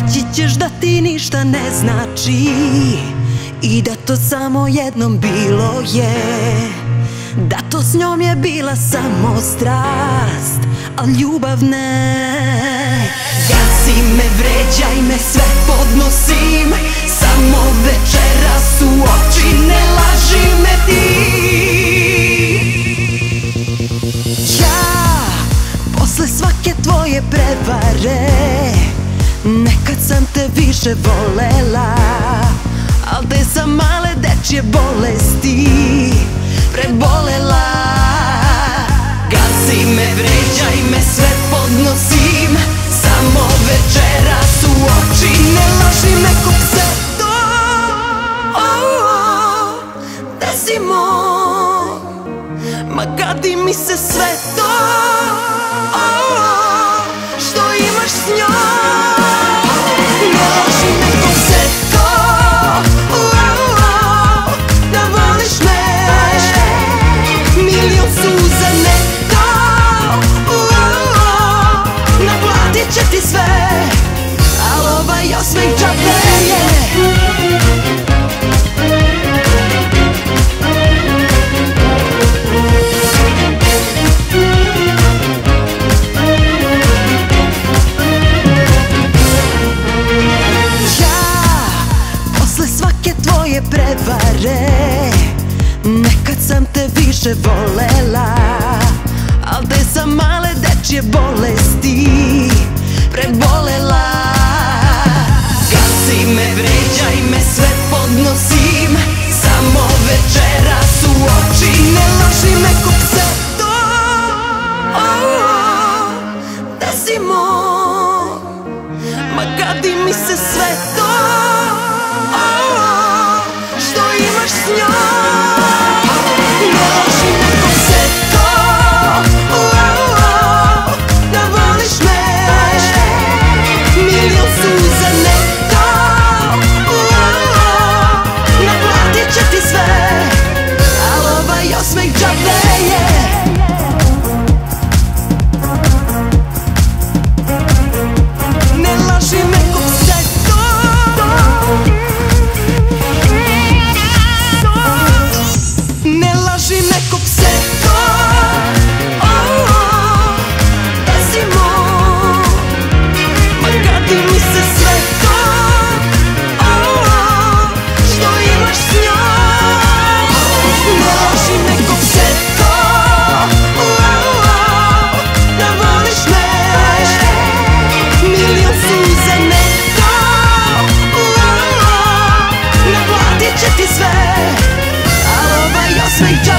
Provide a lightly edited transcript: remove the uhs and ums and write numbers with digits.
Reći ćeš da ti ništa ne znači i da to samo jednom bilo je, da to s njom je bila samo strast, al ljubav ne. Gazi me, vređaj me, sve podnosim, samo večeras u oči, ne laži me ti. Ja, posle svake tvoje prevare, nekad sam te više volela, al te sam male dečje bolesti prebolela. Gazi me, vređaj me, sve podnosim, samo večeras u oči, ne laži me ko pse to. Da si moj, ma gadi mi se sve to što imaš s njom. Ne laži me ko pse to, da voliš me, milion suza neto, naplatit će ti sve, al ovaj osmeh džabe je. Tvoje prevare, nekad sam te više volela, al te sam male dečje bolesti prebolela. Gazi me, vređaj me, sve podnosim, samo večeras u oči, ne laži me ko pse to. Da si moj, ma gadi mi se sve to što imaš s njom. Ne laži me ko pse to, da voliš me, milion suza neto, naplatit će ti sve, al ovaj osmeh džabe je. Ne laži me ko pse to, ne laži me ko pse to, da si moj, ma gadi mi se sve to što imaš s njom. Ne laži me ko pse to, da voliš me, milion suza neto, naplatit će ti sve, al ovaj osmeh džabe